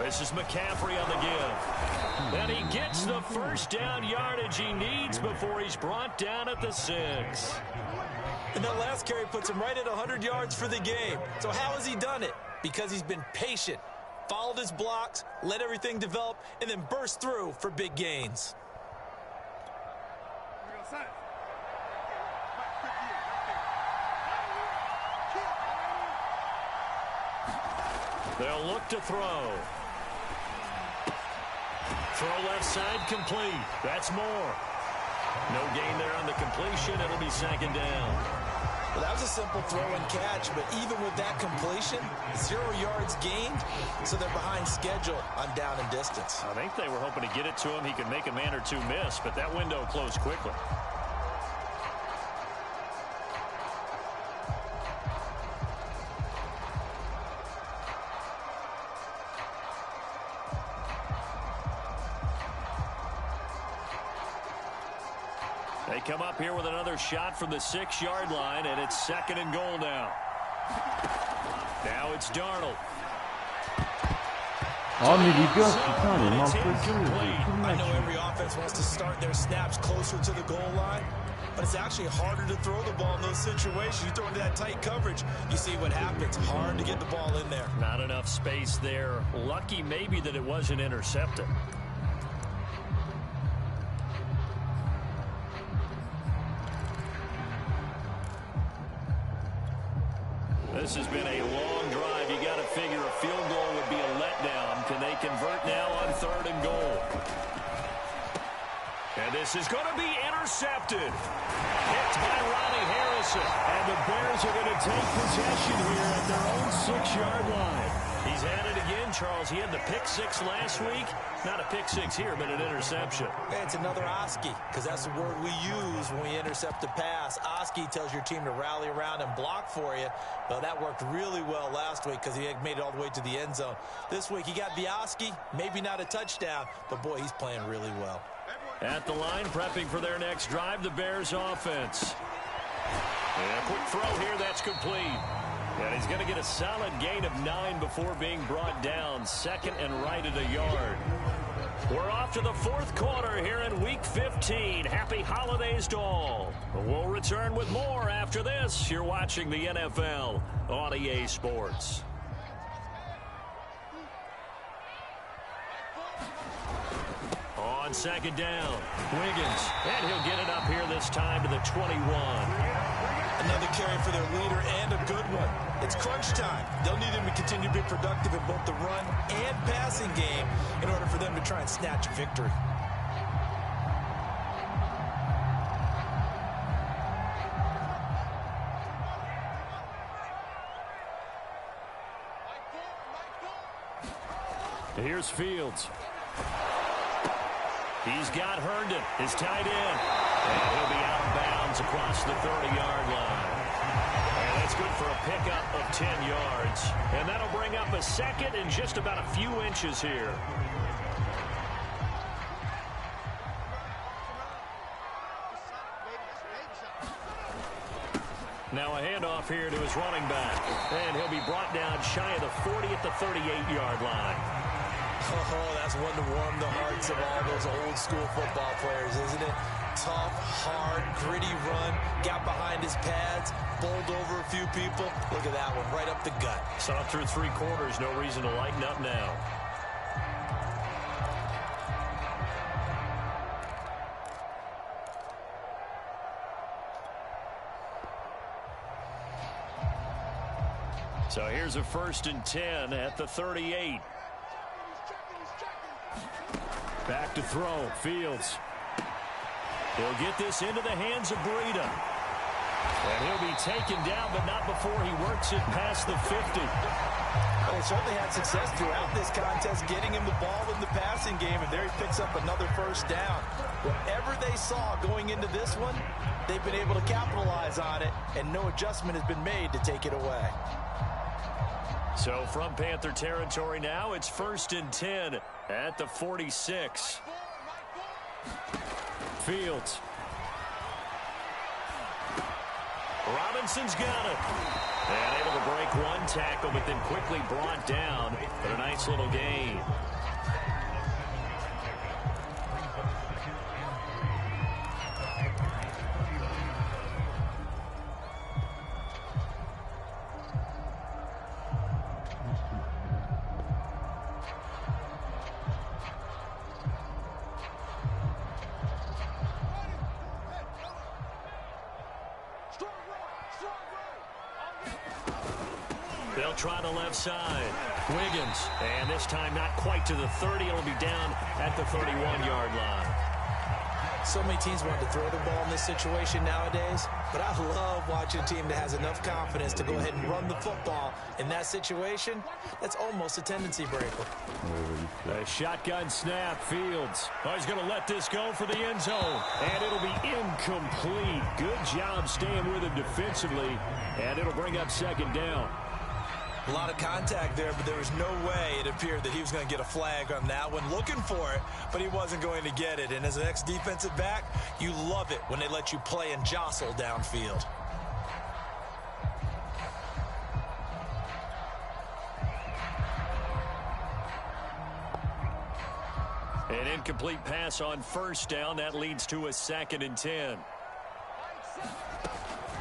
This is McCaffrey on the give. And he gets the first down yardage he needs before he's brought down at the 6. And that last carry puts him right at 100 yards for the game. So how has he done it? Because he's been patient, followed his blocks, let everything develop, and then burst through for big gains. They'll look to throw. Throw left side complete. That's more. No gain there on the completion. It'll be 2nd down. Well, that was a simple throw and catch, but even with that completion, 0 yards gained, so they're behind schedule on down and distance. I think they were hoping to get it to him. He could make a man or two miss, but that window closed quickly. They come up here with another shot from the 6-yard line, and it's 2nd and goal now. Now it's Darnold. Oh, mais les gars, putain, les mains pressées. I know every offense wants to start their snaps closer to the goal line, but it's actually harder to throw the ball in those situations. You throw into that tight coverage, you see what happens. Hard to get the ball in there. Not enough space there. Lucky maybe that it wasn't intercepted. This has been a long drive. You got to figure a field goal would be a letdown. Can they convert now on 3rd and goal? And this is going to be intercepted. Hit by Ronnie Harrison. And the Bears are going to take possession here at their own 6-yard line. He's had it again, Charles. He had the pick 6 last week. Not a pick 6 here, but an interception. Hey, it's another Oski, because that's the word we use when we intercept a pass. Oski tells your team to rally around and block for you. Well, that worked really well last week because he had made it all the way to the end zone. This week, he got the Oski, maybe not a touchdown, but boy, he's playing really well. At the line, prepping for their next drive, the Bears offense. And a quick throw here, that's complete. And he's going to get a solid gain of 9 before being brought down. 2nd and right at a yard. We're off to the 4th quarter here in Week 15. Happy holidays to all. We'll return with more after this. You're watching the NFL on EA Sports. On 2nd down, Wiggins. And he'll get it up here this time to the 21. Another carry for their leader and a good one. It's crunch time. They'll need him to continue to be productive in both the run and passing game in order for them to try and snatch a victory. Here's Fields. He's got Herndon, his tight end. And he'll be out of bounds across the 30-yard line. And that's good for a pickup of 10 yards. And that'll bring up a 2nd and just about a few inches here. Now a handoff here to his running back. And he'll be brought down shy of the 40 at the 38-yard line. Oh, that's one to warm the hearts of all those old school football players, isn't it? Tough, hard, gritty run, got behind his pads, bowled over a few people. Look at that one, right up the gut. Saw it through 3 quarters, no reason to lighten up now. So here's a 1st and 10 at the 38. Back to throw, Fields. He'll get this into the hands of Breida. And he'll be taken down, but not before he works it past the 50. Well, they certainly had success throughout this contest, getting him the ball in the passing game, and there he picks up another first down. Whatever they saw going into this one, they've been able to capitalize on it, and no adjustment has been made to take it away. So from Panther territory now, it's 1st and 10 at the 46. Fields. Robinson's got it. And able to break one tackle, but then quickly brought down for a nice little gain. They'll try the left side. Wiggins. And this time not quite to the 30. It'll be down at the 31-yard line. So many teams want to throw the ball in this situation nowadays, but I love watching a team that has enough confidence to go ahead and run the football. In that situation, that's almost a tendency breaker. A shotgun snap. Fields. Oh, he's going to let this go for the end zone. And it'll be incomplete. Good job staying with him defensively. And it'll bring up 2nd down. A lot of contact there, but there was no way it appeared that he was going to get a flag on that one. Looking for it, but he wasn't going to get it. And as an ex-defensive back, you love it when they let you play and jostle downfield. An incomplete pass on 1st down. That leads to a 2nd and 10.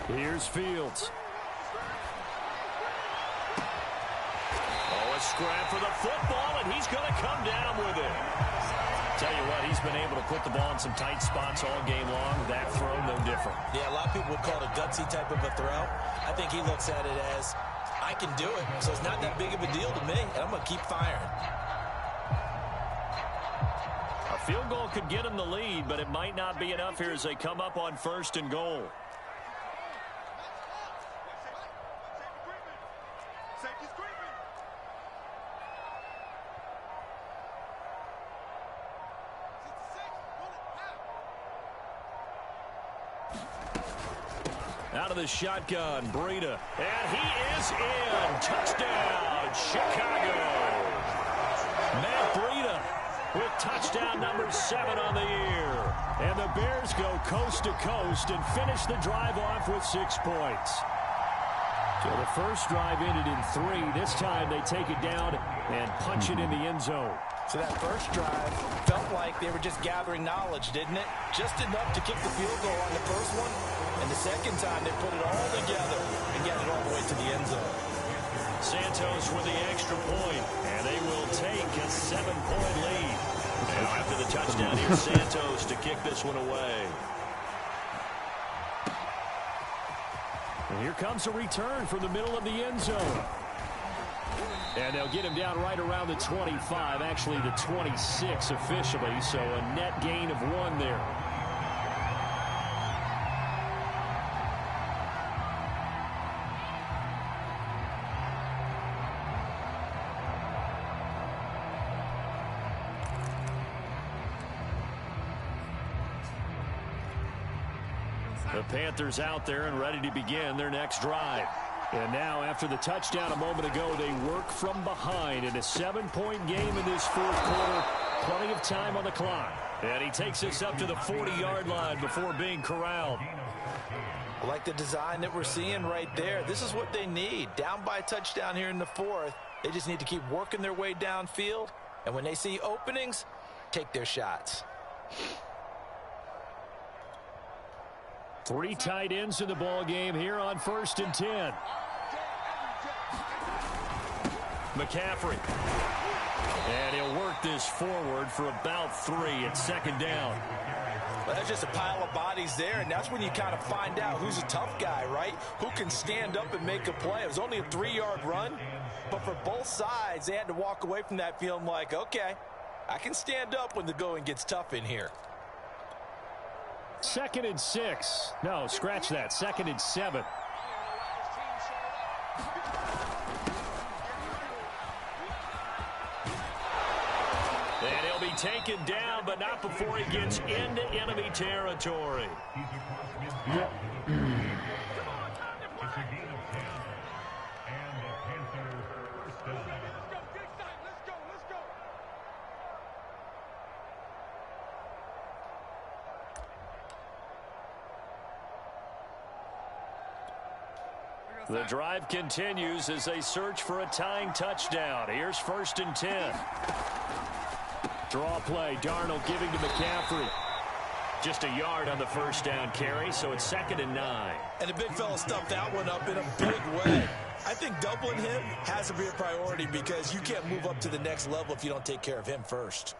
Here's Fields. A scrap for the football, and he's going to come down with it. Tell you what, he's been able to put the ball in some tight spots all game long. That throw, no different. Yeah, a lot of people would call it a gutsy type of a throw. I think he looks at it as, I can do it, so it's not that big of a deal to me, and I'm going to keep firing. A field goal could get him the lead, but it might not be enough here as they come up on 1st and goal. Out of the shotgun, Breida. And he is in. Touchdown, Chicago. Matt Breida with touchdown number 7 on the year. And the Bears go coast to coast and finish the drive off with 6 points. So the first drive ended in 3. This time they take it down and punch it in the end zone. So that first drive felt like they were just gathering knowledge, didn't it? Just enough to kick the field goal on the first one. And the second time, they put it all together and get it all the way to the end zone. Santos with the extra point, and they will take a 7-point lead. Now after the touchdown, here's Santos to kick this one away. And here comes a return from the middle of the end zone. And they'll get him down right around the 25, actually the 26 officially, so a net gain of 1 there. The Panthers out there and ready to begin their next drive. And now, after the touchdown a moment ago, they work from behind in a 7-point game in this 4th quarter. Plenty of time on the clock. And he takes us up to the 40-yard line before being corralled. I like the design that we're seeing right there. This is what they need. Down by a touchdown here in the 4th. They just need to keep working their way downfield. And when they see openings, take their shots. 3 tight ends in the ball game here on 1st and 10. McCaffrey. And he'll work this forward for about 3 at 2nd down. Well, that's just a pile of bodies there, and that's when you kind of find out who's a tough guy, right? Who can stand up and make a play. It was only a 3-yard run, but for both sides, they had to walk away from that feeling like, okay, I can stand up when the going gets tough in here. 2nd and 6. No, scratch that. 2nd and 7. And he'll be taken down, but not before he gets into enemy territory. The drive continues as they search for a tying touchdown. Here's 1st and 10. Draw play. Darnold giving to McCaffrey. Just a yard on the 1st down carry, so it's 2nd and 9. And the big fella stuffed that one up in a big way. I think doubling him has to be a priority because you can't move up to the next level if you don't take care of him first.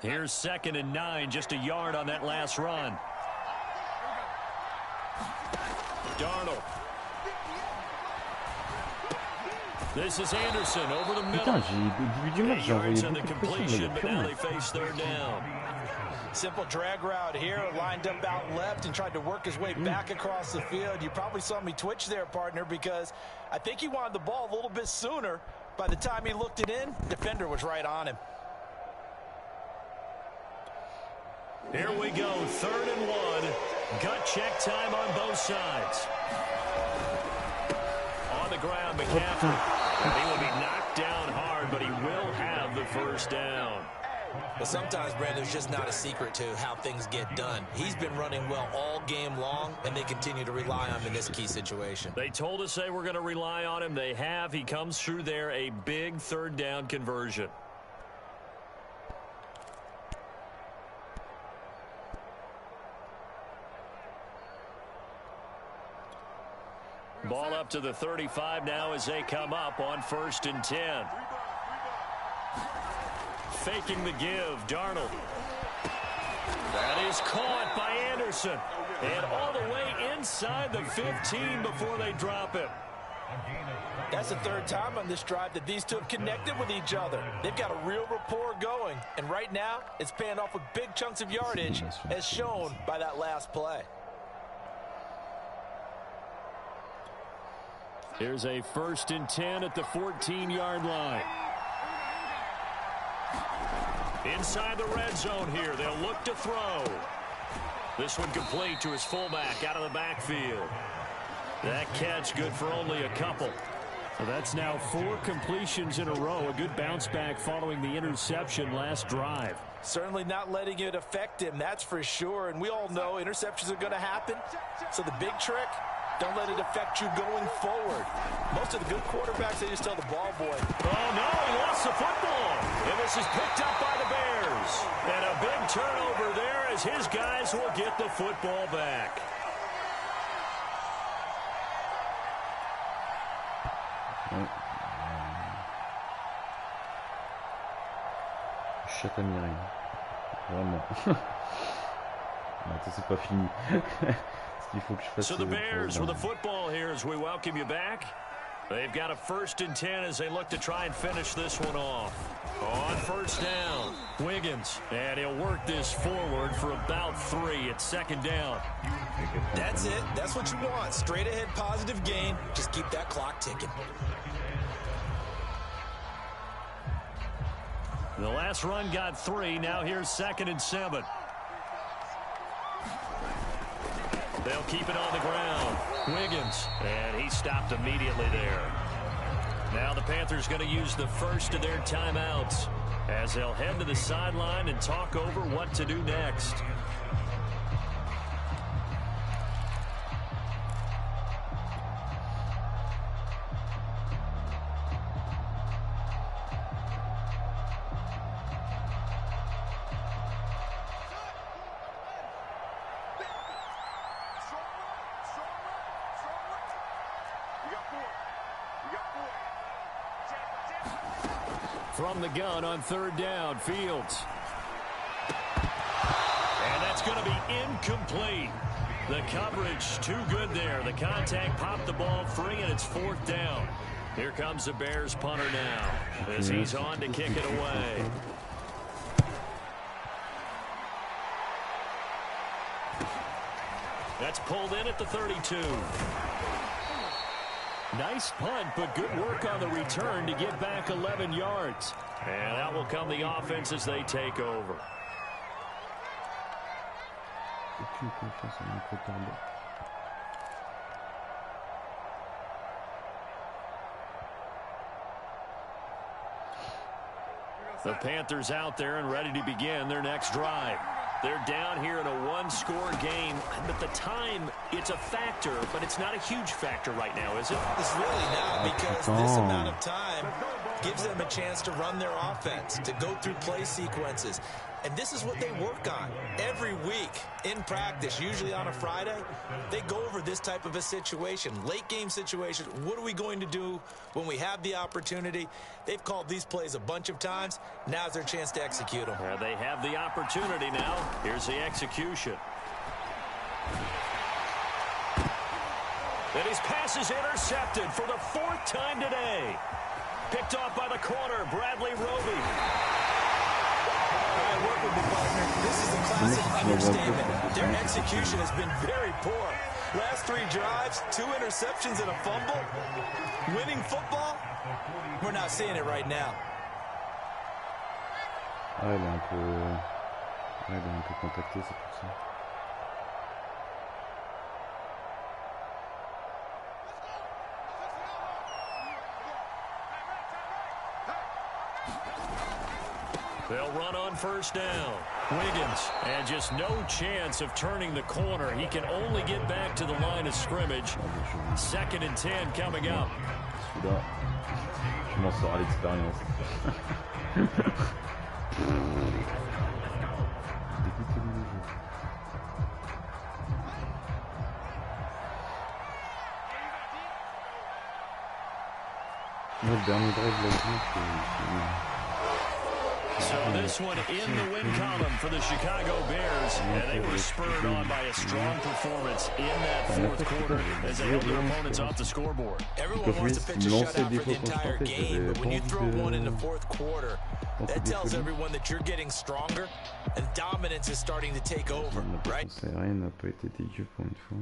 Here's 2nd and 9, just a yard on that last run. Darnold. This is Anderson over the middle. Putain, j'ai 8 yards on the completion, but now they face 3rd down. Simple drag route here, lined up out left and tried to work his way back across the field. You probably saw me twitch there, partner, because I think he wanted the ball a little bit sooner. By the time he looked it in, defender was right on him. Here we go, 3rd and 1. Gut check time on both sides. On the ground, McCaffrey. And he will be knocked down hard, but he will have the 1st down. But sometimes, Brandon, there's just not a secret to how things get done. He's been running well all game long, and they continue to rely on him in this key situation. They told us they were going to rely on him. They have. He comes through there, a big 3rd down conversion. Ball up to the 35 now as they come up on 1st and 10. Faking the give, Darnold. That is caught by Anderson. And all the way inside the 15 before they drop it. That's the 3rd time on this drive that these two have connected with each other. They've got a real rapport going. And right now, it's paying off with big chunks of yardage, as shown by that last play. Here's a 1st and 10 at the 14-yard line. Inside the red zone here. They'll look to throw. This one complete to his fullback out of the backfield. That catch good for only a couple. So that's now 4 completions in a row. A good bounce back following the interception last drive. Certainly not letting it affect him, that's for sure. And we all know interceptions are going to happen. So the big trick, don't let it affect you going forward. Most of the good quarterbacks, they just tell the ball boy, oh, no, he lost the football. And this is picked up by the Bears. And a big turnover there as his guys will get the football back. Chatte à Mireille. Vraiment. Attends, c'est pas fini. Faut que je fasse so the Bears with a football here as we welcome you back. They've got a 1st and 10 as they look to try and finish this one off. On 1st down, Wiggins. And he'll work this forward for about 3. It's 2nd down. That's it. That's what you want. Straight ahead positive gain. Just keep that clock ticking. The last run got 3. Now here's 2nd and 7. They'll keep it on the ground. Wiggins. And he stopped immediately there. Now the Panthers going to use the first of their timeouts as they'll head to the sideline and talk over what to do next. From the gun on 3rd down, Fields. And that's going to be incomplete. The coverage too good there. The contact popped the ball free, and it's 4th down. Here comes the Bears punter now as he's on to kick it away. That's pulled in at the 32. Nice punt, but good work on the return to get back 11 yards. And that will come the offense as they take over. The Panthers out there and ready to begin their next drive. They're down here in a one-score game. At the time, it's a factor, but it's not a huge factor right now, is it? It's really not, because this amount of time gives them a chance to run their offense, to go through play sequences. And this is what they work on every week in practice, usually on a Friday. They go over this type of a situation, late game situation. What are we going to do when we have the opportunity? They've called these plays a bunch of times. Now's their chance to execute them. They have the opportunity now. Here's the execution. And his pass is intercepted for the 4th time today. Picked off by the corner, Bradley Roby. All right, work with me, partner. This is a classic understatement. Their execution has been very poor. Last 3 drives, 2 interceptions and a fumble. Winning football? We're not seeing it right now. Ah, il est un peu contacté, c'est pour ça. They'll run on first down. Wiggins, and just no chance of turning the corner. He can only get back to the line of scrimmage. 2nd and 10 coming up. Celui-là, je m'en sors à l'expérience. Le dernier drive là, So this one in the win column for the Chicago Bears, and they were spurred on by a strong performance in that 4th quarter as they held their opponents off the scoreboard. Everyone wants to pitch a shutout for the entire game, but when you throw one in the 4th quarter, that tells everyone that you're getting stronger and dominance is starting to take over, right? Rien n'a pas été dégueu pour une fois.